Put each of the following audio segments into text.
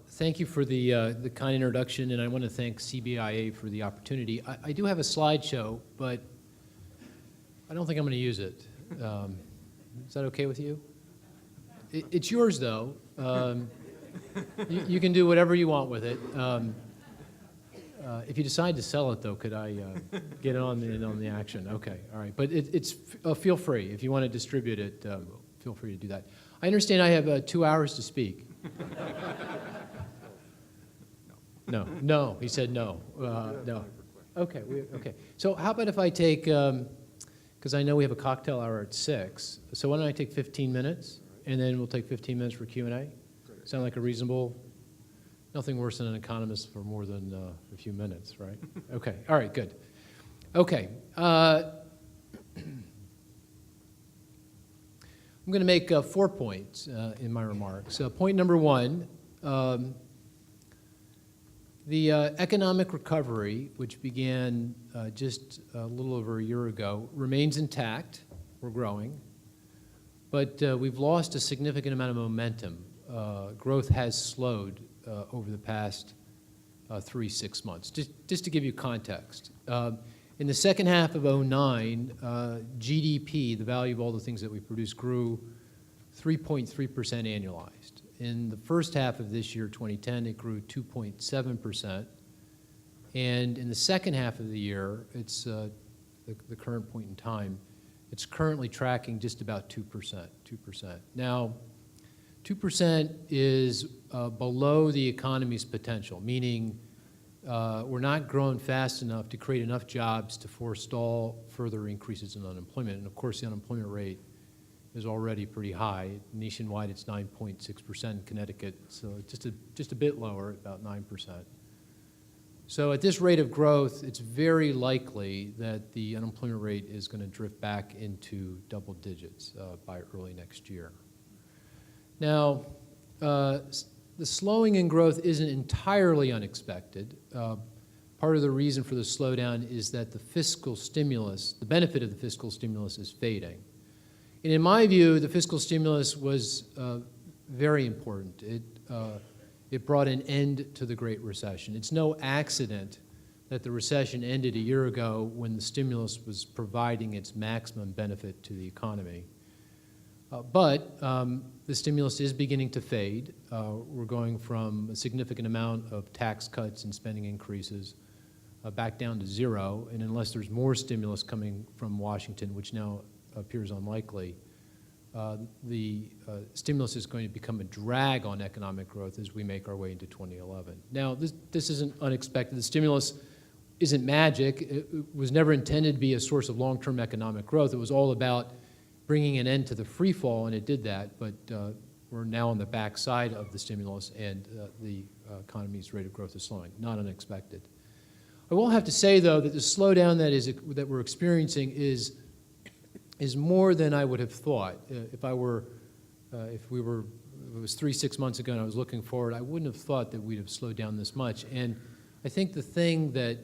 Thank you for the kind introduction, and I want to thank CBIA for the opportunity. I do have a slideshow, but I don't think I'm going to use it. Is that okay with you? It's yours, though. You can do whatever you want with it. If you decide to sell it, though, could I get on the action? Okay, all right. But feel free. If you want to distribute it, feel free to do that. I understand I have 2 hours to speak. No, he said no. No. Okay, okay. So how about if I take, because I know we have a cocktail hour at 6, so why don't I take 15 minutes, and then we'll take 15 minutes for Q&A? Sound like a reasonable, nothing worse than an economist for more than a few minutes, right? Okay, all right, good. Okay. I'm going to make 4 points in my remarks. Point number 1, the economic recovery, which began just a little over a year ago, remains intact. We're growing. But we've lost a significant amount of momentum. Growth has slowed over the past 3-6 months. Just to give you context. In the second half of 2009, GDP, the value of all the things that we produce, grew 3.3% annualized. In the first half of this year, 2010, it grew 2.7%. And in the second half of the year, it's the current point in time, it's currently tracking just about 2%. Now, 2% is below the economy's potential, meaning we're not growing fast enough to create enough jobs to forestall further increases in unemployment. And of course, the unemployment rate is already pretty high. Nationwide, it's 9.6%. In Connecticut, so just a bit lower, about 9%. So at this rate of growth, it's very likely that the unemployment rate is going to drift back into double digits by early next year. Now, the slowing in growth isn't entirely unexpected. Part of the reason for the slowdown is that the fiscal stimulus, the benefit of the fiscal stimulus is fading. And in my view, the fiscal stimulus was very important. It brought an end to the Great Recession. It's no accident that the recession ended a year ago when the stimulus was providing its maximum benefit to the economy. But the stimulus is beginning to fade. We're going from a significant amount of tax cuts and spending increases back down to zero, and unless there's more stimulus coming from Washington, which now appears unlikely, the stimulus is going to become a drag on economic growth as we make our way into 2011. Now, this isn't unexpected. The stimulus isn't magic. It was never intended to be a source of long-term economic growth. It was all about bringing an end to the free fall, and it did that, but we're now on the backside of the stimulus, and the economy's rate of growth is slowing. Not unexpected. I will have to say, though, that the slowdown that we're experiencing is more than I would have thought. If it was 3-6 months ago and I was looking forward, I wouldn't have thought that we'd have slowed down this much. And I think the thing that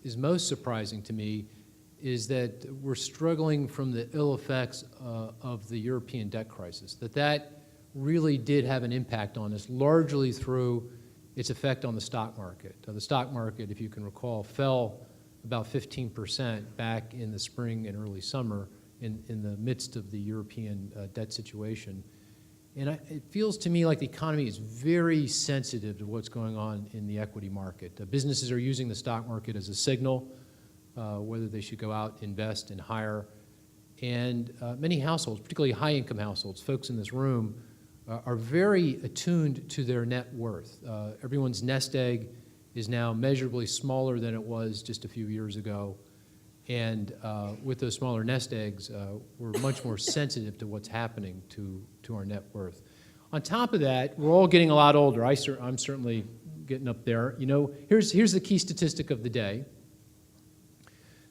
is most surprising to me is that we're struggling from the ill effects of the European debt crisis, that really did have an impact on us, largely through its effect on the stock market. The stock market, if you can recall, fell about 15% back in the spring and early summer in the midst of the European debt situation. And it feels to me like the economy is very sensitive to what's going on in the equity market. Businesses are using the stock market as a signal, whether they should go out, invest, and hire. And many households, particularly high-income households, folks in this room, are very attuned to their net worth. Everyone's nest egg is now measurably smaller than it was just a few years ago. And with those smaller nest eggs, we're much more sensitive to what's happening to our net worth. On top of that, we're all getting a lot older. I'm certainly getting up there. You know, here's the key statistic of the day.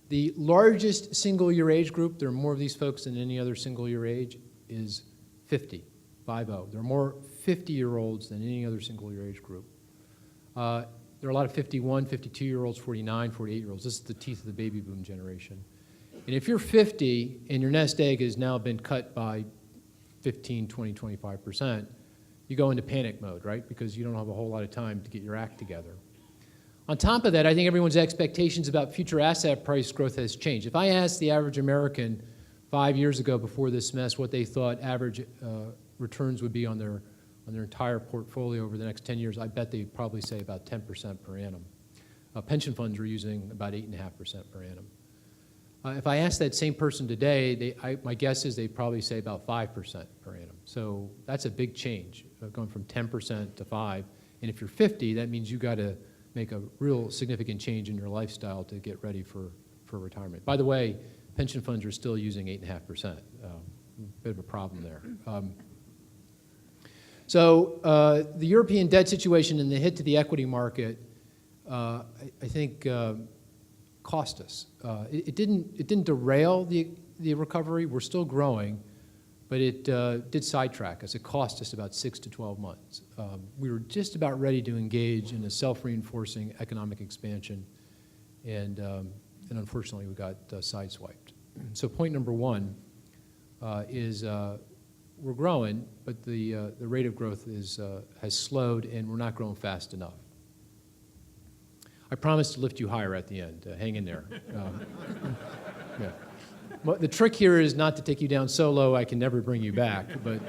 The largest single-year age group, there are more of these folks than any other single-year age, is 50. There are more 50-year-olds than any other single-year age group. There are a lot of 51, 52-year-olds, 49, 48-year-olds. This is the teeth of the baby boom generation. And if you're 50 and your nest egg has now been cut by 15, 20, 25%, you go into panic mode, right? Because you don't have a whole lot of time to get your act together. On top of that, I think everyone's expectations about future asset price growth has changed. If I asked the average American 5 years ago before this mess what they thought average returns would be on their entire portfolio over the next 10 years, I bet they'd probably say about 10% per annum. Pension funds are using about 8.5% per annum. If I asked that same person today, my guess is they'd probably say about 5% per annum. So that's a big change, going from 10% to 5. And if you're 50, that means you got to make a real significant change in your lifestyle to get ready for retirement. By the way, pension funds are still using 8.5%. Bit of a problem there. So the European debt situation and the hit to the equity market, I think, cost us. It didn't derail the recovery. We're still growing, but it did sidetrack us. It cost us about 6 to 12 months. We were just about ready to engage in a self-reinforcing economic expansion, and unfortunately we got sideswiped. So point number one is we're growing, but the rate of growth has slowed, and we're not growing fast enough. I promise to lift you higher at the end. Hang in there. Yeah. Well, the trick here is not to take you down so low I can never bring you back, but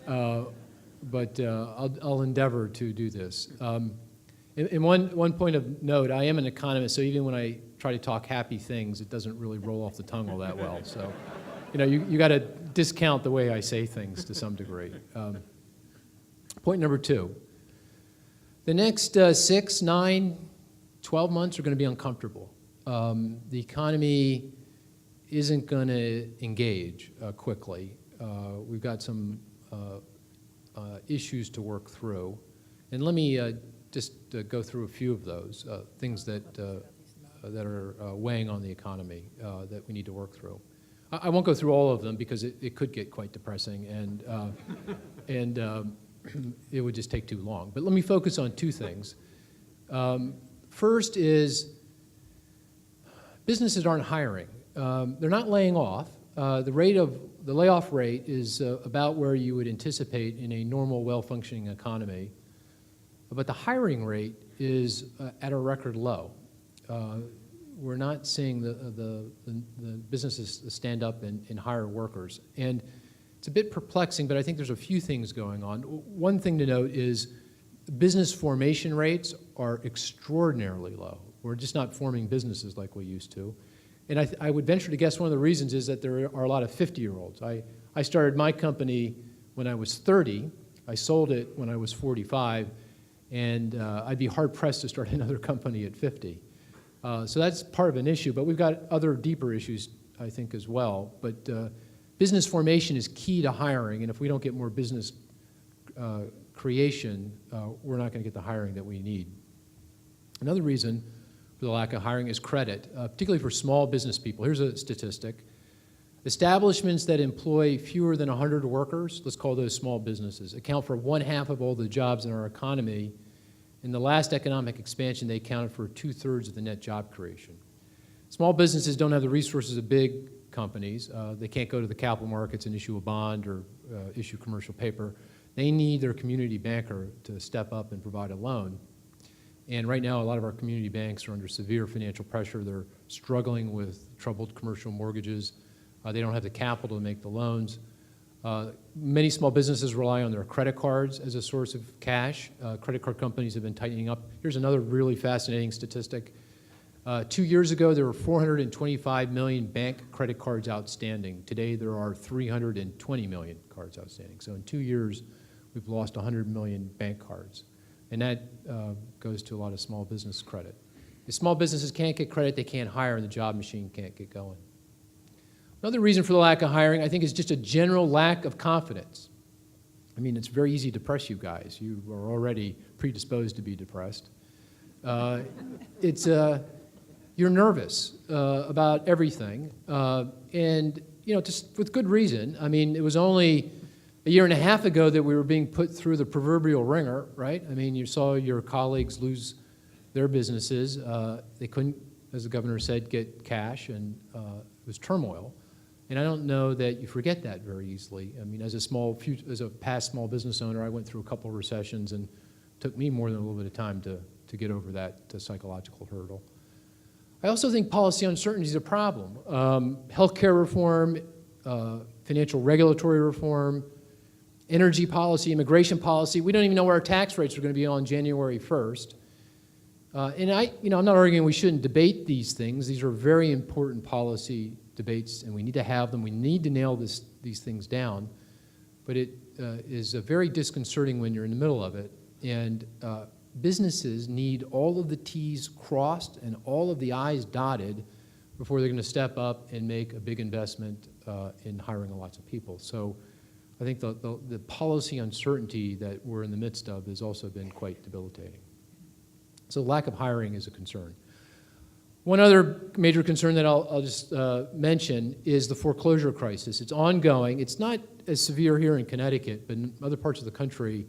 I'll endeavor to do this. And one point of note, I am an economist, so even when I try to talk happy things, it doesn't really roll off the tongue all that well. So, you got to discount the way I say things to some degree. Point number two. The next 6, 9, 12 months are going to be uncomfortable. The economy isn't going to engage quickly. We've got some issues to work through. And let me just go through a few of those things that are weighing on the economy that we need to work through. I won't go through all of them because it could get quite depressing and it would just take too long. But let me focus on two things. First is businesses aren't hiring. They're not laying off. The layoff rate is about where you would anticipate in a normal, well-functioning economy. But the hiring rate is at a record low. We're not seeing the businesses stand up and hire workers. And it's a bit perplexing, but I think there's a few things going on. One thing to note is business formation rates are extraordinarily low. We're just not forming businesses like we used to. And I would venture to guess one of the reasons is that there are a lot of 50-year-olds. I started my company when I was 30. I sold it when I was 45. And I'd be hard-pressed to start another company at 50. So that's part of an issue. But we've got other deeper issues, I think, as well. But business formation is key to hiring, and if we don't get more business creation, we're not going to get the hiring that we need. Another reason for the lack of hiring is credit, particularly for small business people. Here's a statistic. Establishments that employ fewer than 100 workers, let's call those small businesses, account for 1/2 of all the jobs in our economy. In the last economic expansion, they accounted for 2/3 of the net job creation. Small businesses don't have the resources of big companies. They can't go to the capital markets and issue a bond or issue commercial paper. They need their community banker to step up and provide a loan. And right now, a lot of our community banks are under severe financial pressure. They're struggling with troubled commercial mortgages. They don't have the capital to make the loans. Many small businesses rely on their credit cards as a source of cash. Credit card companies have been tightening up. Here's another really fascinating statistic. 2 years ago, there were 425 million bank credit cards outstanding. Today, there are 320 million cards outstanding. So in 2 years, we've lost 100 million bank cards. And that goes to a lot of small business credit. If small businesses can't get credit, they can't hire, and the job machine can't get going. Another reason for the lack of hiring, I think, is just a general lack of confidence. I mean, it's very easy to depress you guys. You are already predisposed to be depressed. You're nervous about everything, and just with good reason. I mean, it was only a year and a half ago that we were being put through the proverbial ringer, right? I mean, you saw your colleagues lose their businesses. They couldn't, as the governor said, get cash, and it was turmoil. And I don't know that you forget that very easily. I mean, as a past small business owner, I went through a couple of recessions, and it took me more than a little bit of time to get over that psychological hurdle. I also think policy uncertainty is a problem. Healthcare reform, financial regulatory reform, energy policy, immigration policy. We don't even know where our tax rates are going to be on January 1st. And I'm not arguing we shouldn't debate these things. These are very important policy debates, and we need to have them. We need to nail these things down. But it is very disconcerting when you're in the middle of it. And businesses need all of the T's crossed and all of the I's dotted before they're going to step up and make a big investment in hiring lots of people. So I think the policy uncertainty that we're in the midst of has also been quite debilitating. So lack of hiring is a concern. One other major concern that I'll just mention is the foreclosure crisis. It's ongoing. It's not as severe here in Connecticut, but in other parts of the country,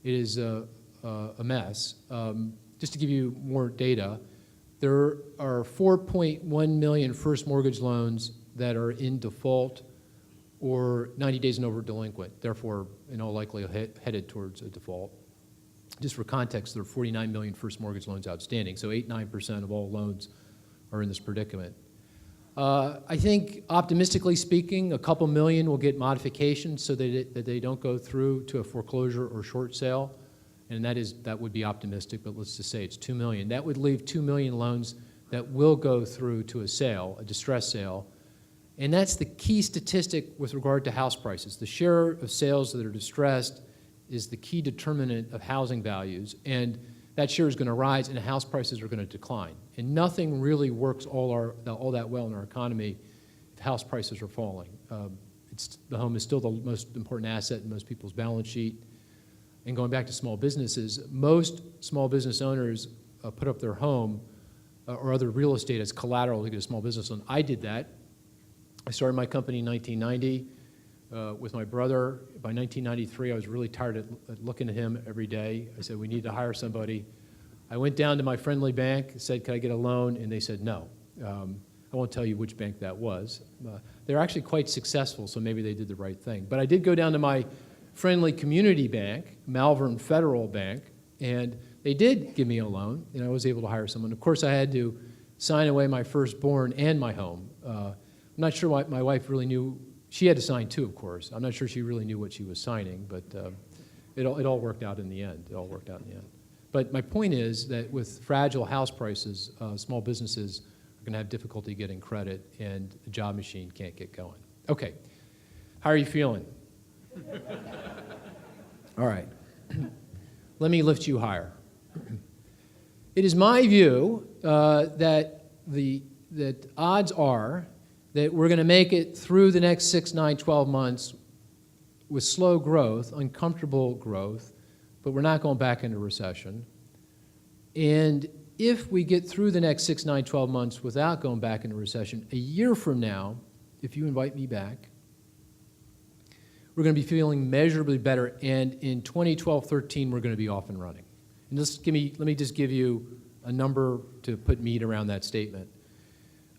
it is a mess. Just to give you more data, there are 4.1 million first mortgage loans that are in default or 90 days and over delinquent, therefore, in all likelihood, headed towards a default. Just for context, there are 49 million first mortgage loans outstanding, so 8-9% of all loans are in this predicament. I think, optimistically speaking, a couple million will get modifications so that they don't go through to a foreclosure or short sale, and that would be optimistic, but let's just say it's 2 million. That would leave 2 million loans that will go through to a sale, a distress sale, and that's the key statistic with regard to house prices. The share of sales that are distressed is the key determinant of housing values, and that share is going to rise and house prices are going to decline. And nothing really works all that well in our economy if house prices are falling. The home is still the most important asset in most people's balance sheet. And going back to small businesses, most small business owners put up their home or other real estate as collateral to get a small business loan. I did that. I started my company in 1990 with my brother. By 1993, I was really tired of looking at him every day. I said, we need to hire somebody. I went down to my friendly bank, said, could I get a loan? And they said no. I won't tell you which bank that was. They're actually quite successful, so maybe they did the right thing. But I did go down to my friendly community bank, Malvern Federal Bank, and they did give me a loan, and I was able to hire someone. Of course, I had to sign away my firstborn and my home. I'm not sure why my wife really knew. She had to sign too, of course. I'm not sure she really knew what she was signing, but it all worked out in the end. It all worked out in the end. But my point is that with fragile house prices, small businesses are going to have difficulty getting credit, and the job machine can't get going. Okay, how are you feeling? All right, let me lift you higher. It is my view that odds are that we're going to make it through the next 6, 9, 12 months with slow growth, uncomfortable growth, but we're not going back into recession. And if we get through the next 6, 9, 12 months without going back into recession, a year from now, if you invite me back, we're going to be feeling measurably better, and in 2012-13, we're going to be off and running. And let me just give you a number to put meat around that statement.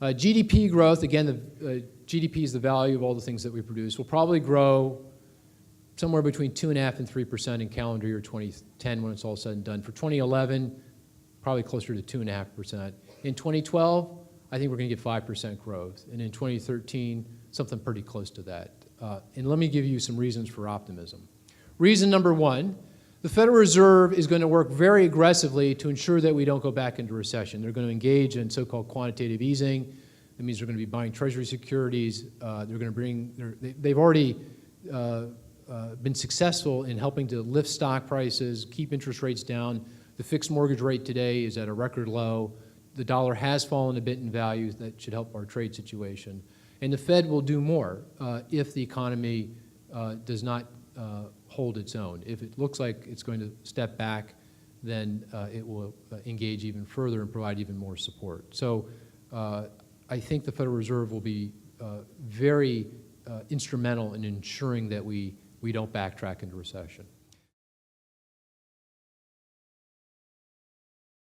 GDP growth, again, the GDP is the value of all the things that we produce, will probably grow somewhere between 2.5% and 3% in calendar year 2010 when it's all said and done. For 2011, probably closer to 2.5%. In 2012, I think we're going to get 5% growth. And in 2013, something pretty close to that. And let me give you some reasons for optimism. Reason number one, the Federal Reserve is going to work very aggressively to ensure that we don't go back into recession. They're going to engage in so-called quantitative easing. That means they're going to be buying Treasury securities. They've already been successful in helping to lift stock prices, keep interest rates down. The fixed mortgage rate today is at a record low. The dollar has fallen a bit in value. That should help our trade situation. And the Fed will do more if the economy does not hold its own. If it looks like it's going to step back, then it will engage even further and provide even more support. So I think the Federal Reserve will be very instrumental in ensuring that we don't backtrack into recession.